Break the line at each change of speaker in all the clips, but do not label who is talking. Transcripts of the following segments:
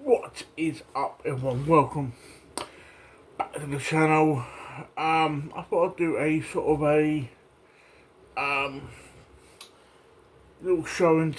What is up, everyone? Welcome back to the channel. I thought I'd do a sort of a little show and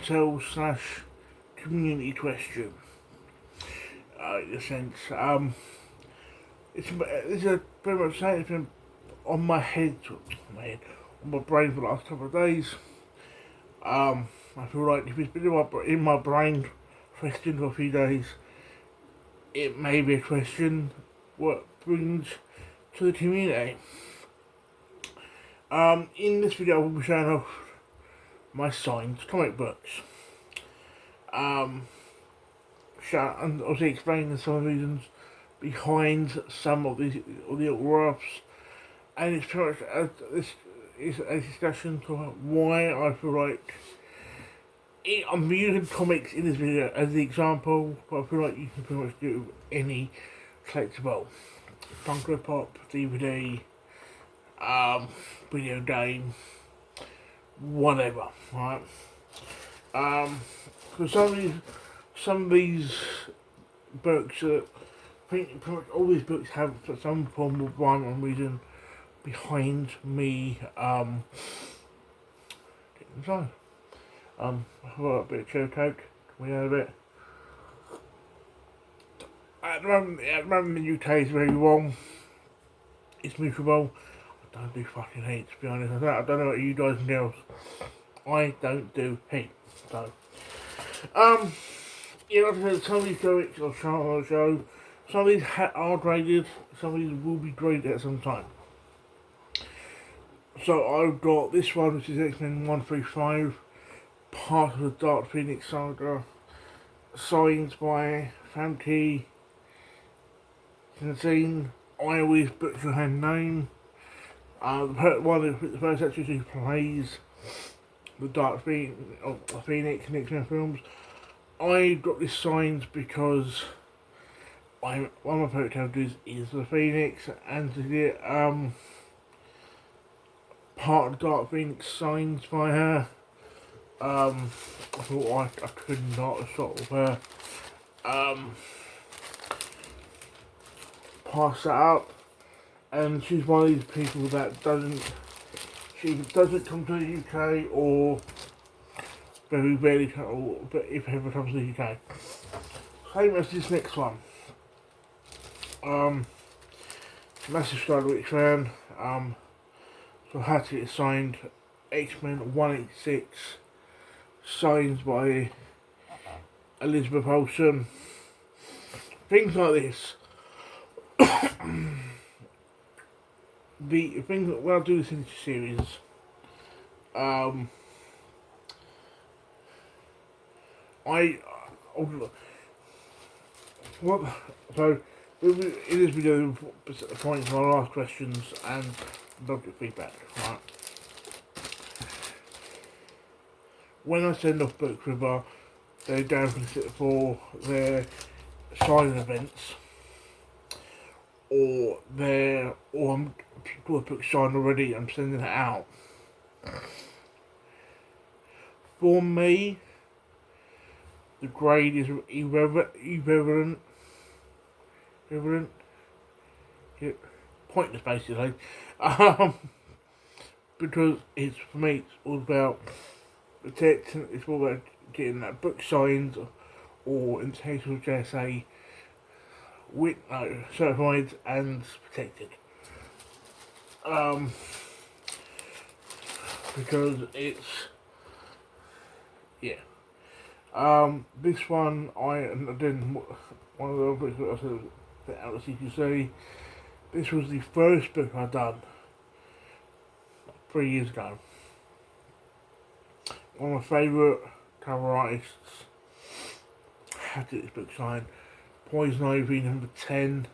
tell slash community question. In a sense, it's a pretty much something that's been on my head, on my brain for the last couple of days. I feel like if it's been in my brain question for a few days, it may be a question what brings to the community. In this video I will be showing off my signed comic books. And obviously explaining some of the reasons behind some of the autographs. And it's pretty much this is a discussion to why I feel like I'm using comics in this video as the example, but I feel like you can pretty much do any collectible. Funko Pop, DVD, video game, whatever, right? Because some of these books, I think pretty much all these books have some form of rhyme and reason behind me, getting inside. I've got a bit of cherry coke, we have it. At the moment the UK is very warm. It's miserable. I don't do fucking heat, to be honest. I don't know about you guys and girls. I don't do heat. So, yeah, like I said, some of these comics I'll show on the show. Some of these are graded. Some of these will be graded at some time. So I've got this one, which is X-Men 135, part of the Dark Phoenix saga, signed by Famke Janssen. I always butcher her name. The first actress who plays the Dark Phoenix in X-Men films. I got this signed because one of my favourite characters is the Phoenix, and to get part of the Dark Phoenix signed by her, I thought I could not sort of pass that up. And she's one of these people that doesn't come to the UK, or very rarely, but if ever comes to the UK. Same as this next one. Massive Skywalker fan. So I had to get signed. X-Men 186, signed by Elizabeth Olsen. Things like this. The thing that when I do this into series, so in this video, pointing to my last questions and budget feedback. Right. When I send off Book River, they go for their signing events, or I'm got a book signed already. I'm sending it out. For me, the grade is irrelevant. Yeah, pointless basically. Because for me, it's all about protecting. It's all about getting that book signed, or in the case of JSA, certified and protected. Because it's, yeah. This one, I didn't, one of the other books that I said out of CQC, this was the first book I'd done 3 years ago. One of my favourite cover artists had to get this book signed. Poison Ivy #10,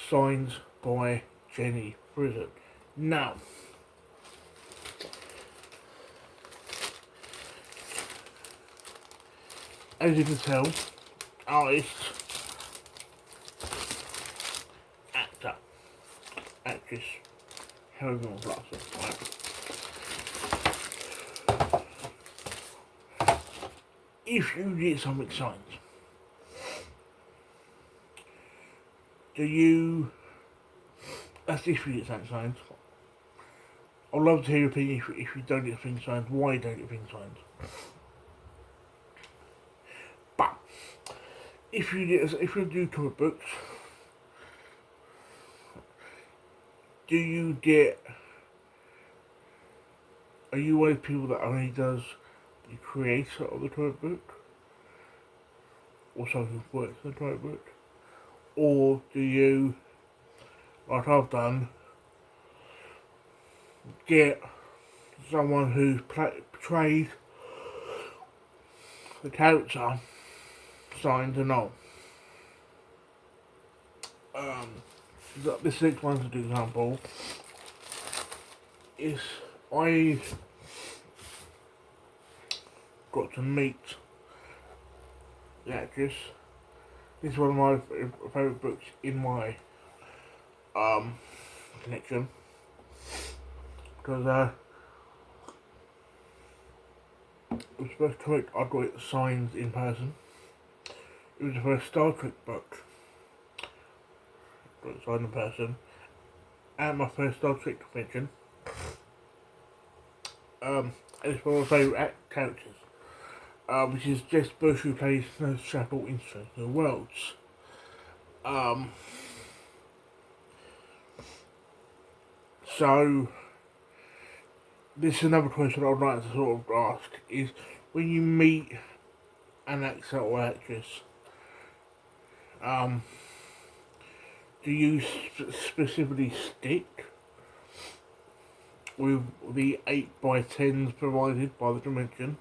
signed by Jenny Frison. Now, as you can tell, artist, actor, actress, however you want to class it, right? If you get something signed, Do you, that's if you get stamp signs. I'd love to hear your opinion if you don't get things signed, why you don't get things signed. But, if you do comic books, do you get, are you one of the people that only does the creator of the comic book? Or someone who works on the comic book? Or do you, like I've done, get someone who's portrayed the character signed and all? This next one's a good example. Is I got to meet the actress. This is one of my favourite books in my collection, because it was the first comic I got it signed in person. It was the first Star Trek book I got it signed in person, and my first Star Trek convention. And it's one of my favourite characters, which is Jess Bush, who plays Nurse Chapel in Stranger Worlds. So, this is another question I'd like to sort of ask, is when you meet an actor or actress, do you specifically stick with the 8x10s provided by the convention?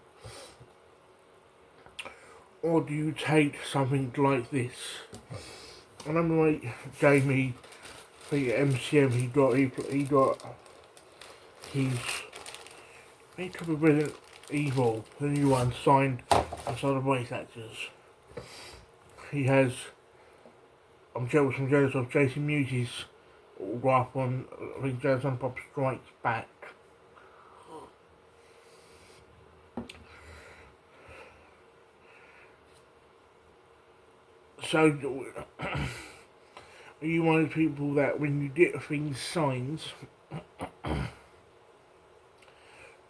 Or do you take something like this? I remember my Jamie, the MCM, he got he took a Resident Evil, the new one, signed outside of voice actors. He has, I'm jealous of Jason Mewes' autograph on, I think, Jason Pop Strikes Back. So, are you one of the people that when you get things signed,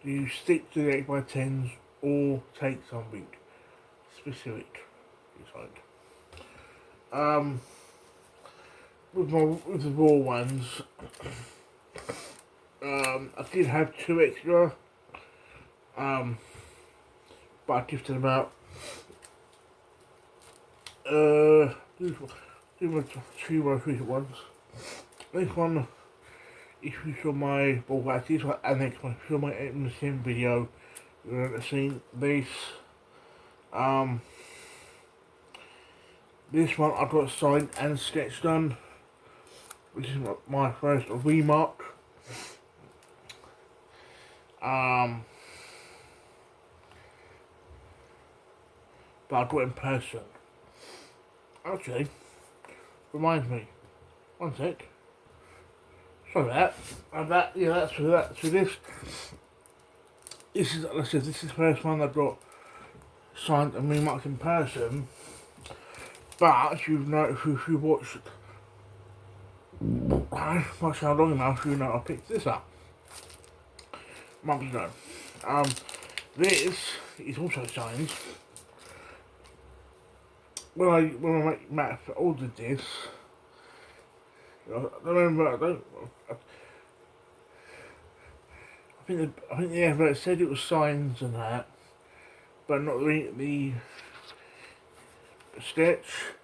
do you stick to the 8x10s or take something specific signed? With the raw ones, I did have 2 extra, but I gifted them out. These were 2 most recent ones. This one, if you saw my this one, and next one, if you saw my MCM video, you're going to see this. This one I got signed and sketched done, which is my first remark. But I got it in person. Actually, reminds me. One sec. Sorry about that. Yeah, that's for that. So this is, like I said, this is the first one I got signed and remarked in person. But if you watched how long enough, you know I picked this up months ago. This is also signed. When my mate Matt ordered this, I think the advert said it was signed and that, but not the sketch.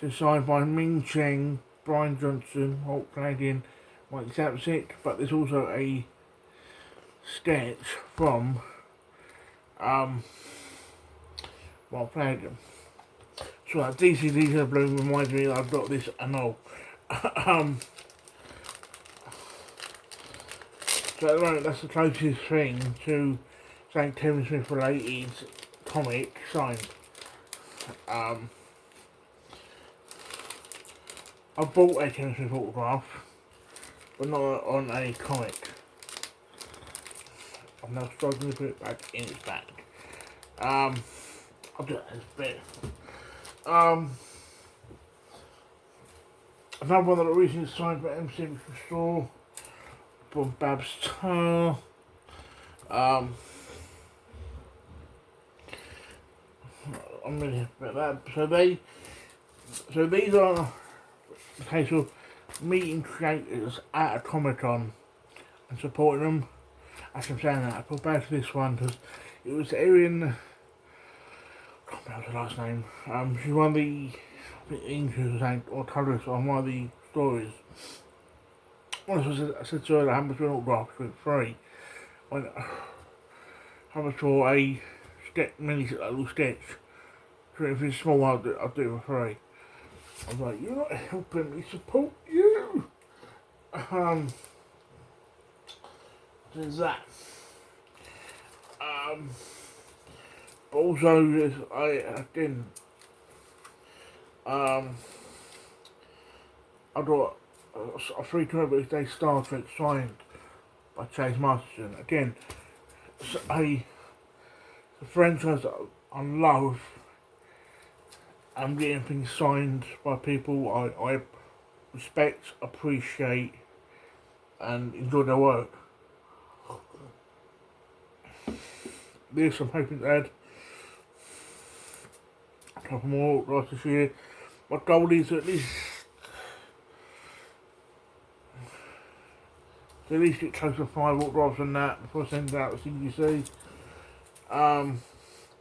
It's signed by Ming Cheng, Brian Johnson, Hulk Canadian, Mike Zapsik, but there's also a sketch from Mark Flanagan. So that DC Bloom reminds me that I've got this and all. So at the moment, that's the closest thing to saying Kevin Smith related comic signed. I bought a Kevin Smith autograph, but not on a comic. I'm now struggling to put it back in its bag. I'll do that as a bit. Another one that I recently signed for MC Store from Babs Tar. I'm really happy about that. So these are the case of meeting creators at a Comic-Con and supporting them. As I'm saying that, I feel bad for this one because it was Erin, I can't remember her last name. She's one of the inkers or colourists on one of the stories. I said to her that how much for an autograph, she went free. When how much for a little sketch? If it's small, I'll do it for free. I was like, you're not helping me support you. There's that. But also, I got a free comic day Star Trek signed by Chase Masterson. Again, it's a franchise that I love. I'm getting things signed by people I respect, appreciate, and enjoy their work. This I'm hoping to add a couple more like this year. My goal is at least get close to 5 autographs than that before I send it out to CGC.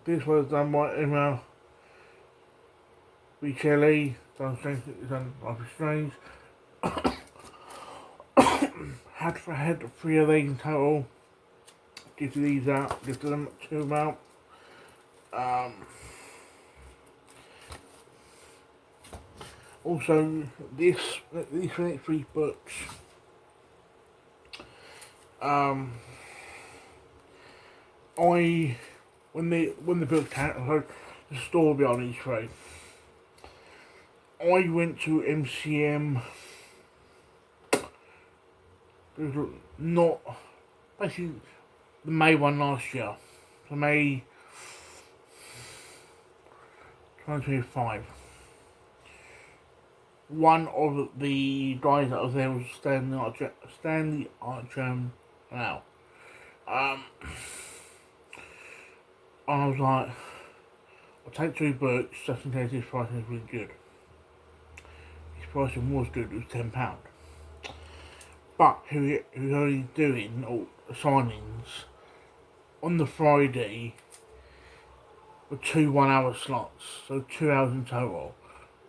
This was done by email. Kelly, done Life is Strange. had 3 of these in total. Give these out, give them 2 out. Also, these next 3 books. When the book came, the store behind these 3. I went to MCM. It was not basically the May one last year. So May 2025. One of the guys that was there was Stanley Archam now. And I was like, I'll take 2 books just in case this pricing is really good. His pricing was good, it was £10. But he was only doing all the signings on the Friday for 2 1-hour slots, so 2 hours in total.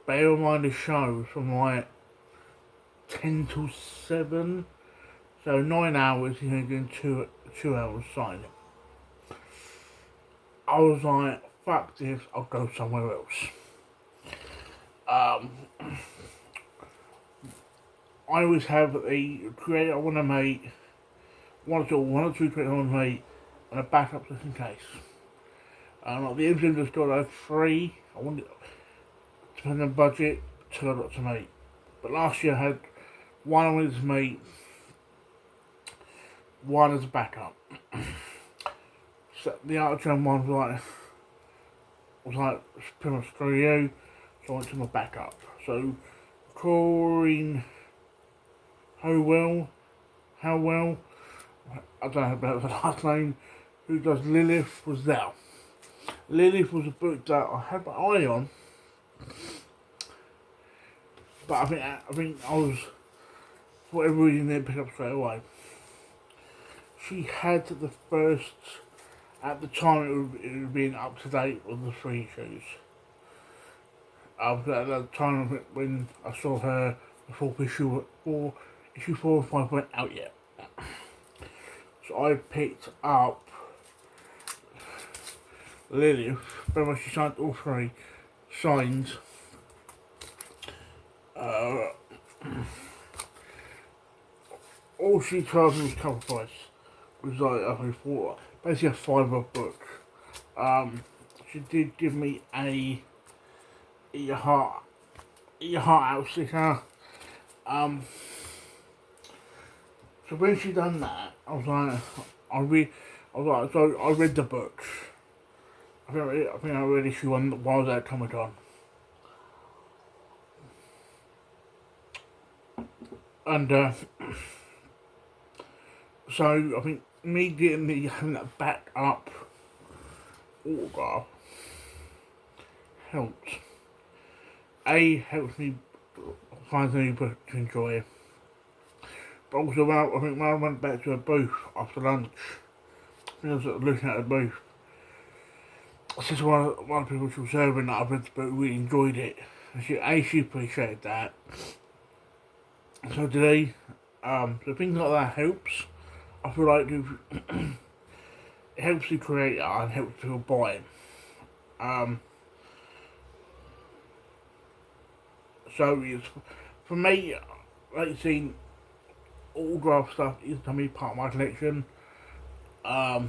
Bear in mind the show from like 10 till 7, so 9 hours he's only doing 2 hours signing. I was like, fuck this, I'll go somewhere else. I always have a creator I want to make, one or two creators I want to make, and a backup just in case. Like the MCM just got a 3, I wanted, depending on budget, 2 I got to make. But last year I had 1 I wanted to make, 1 as a backup. So the Archon one was pretty much stereo, so I went to my backup. So Corinne Howell, I don't know about the last name, who does Lilith, was there. Lilith was a book that I had my eye on, but I think I was, for whatever reason, didn't pick up straight away. She had the first, at the time it would be up to date with the 3 issues. At the time when I saw her, the issue 4 and 5 weren't out yet. So I picked up Lilith, but she signed all 3 signs. All she charged me was cover price. It was like, I think, basically a £5 book. She did give me a Eat Your Heart Out sticker. So when she done that, I was like, so I read the books. I think I read issue 1 while I was at Comic-Con. And so I think me having that backed up autograph helps. Helps me find something to enjoy. But also, I think when I went back to a booth after lunch, I was looking at a booth. This is one of the people she was serving that I've read but really enjoyed it. And she appreciated that. So today, so things like that helps. I feel like it helps the creator and helps people buy it. So it's, for me, like you've seen, autograph stuff is to me part of my collection. I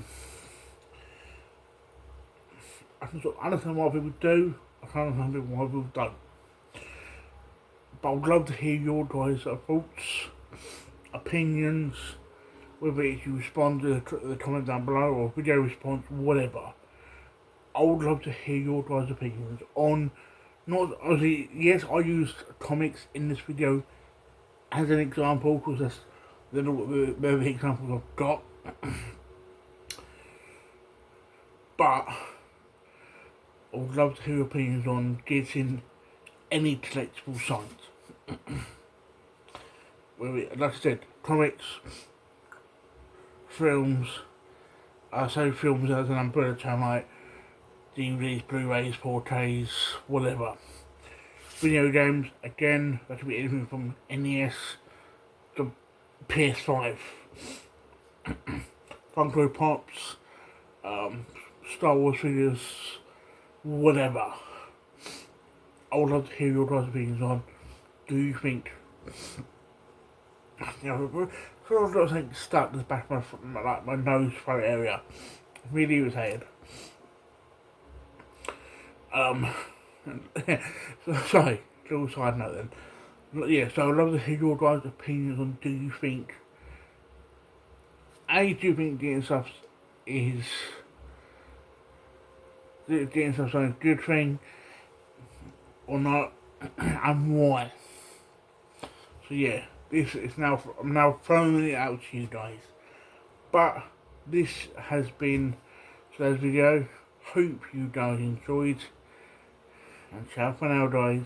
can sort of understand why people do, I can't understand why people don't. But I would love to hear your guys' thoughts, opinions, whether it's you respond to the comment down below or video response, whatever. I would love to hear your guys' opinions on, not obviously, yes, I used comics in this video as an example because that's the examples I've got. But I would love to hear your opinions on getting any collectible signs. Like I said, comics, films, I say films as an umbrella term, like DVDs, Blu-rays, 4Ks, whatever. Video games, again, that could be anything from NES to PS5. Funko Pops, Star Wars figures, whatever. I would love to hear your guys' opinions on. Do you think, you know, I was got something stuck in the back of my nose, throat area. Really irritated. Sorry, little side note then. Yeah, so I'd love to hear your guys' opinions on, do you think getting stuff is a good thing or not, and why? So yeah, I'm now throwing it out to you guys. But this has been today's video. Hope you guys enjoyed. And ciao for now, guys.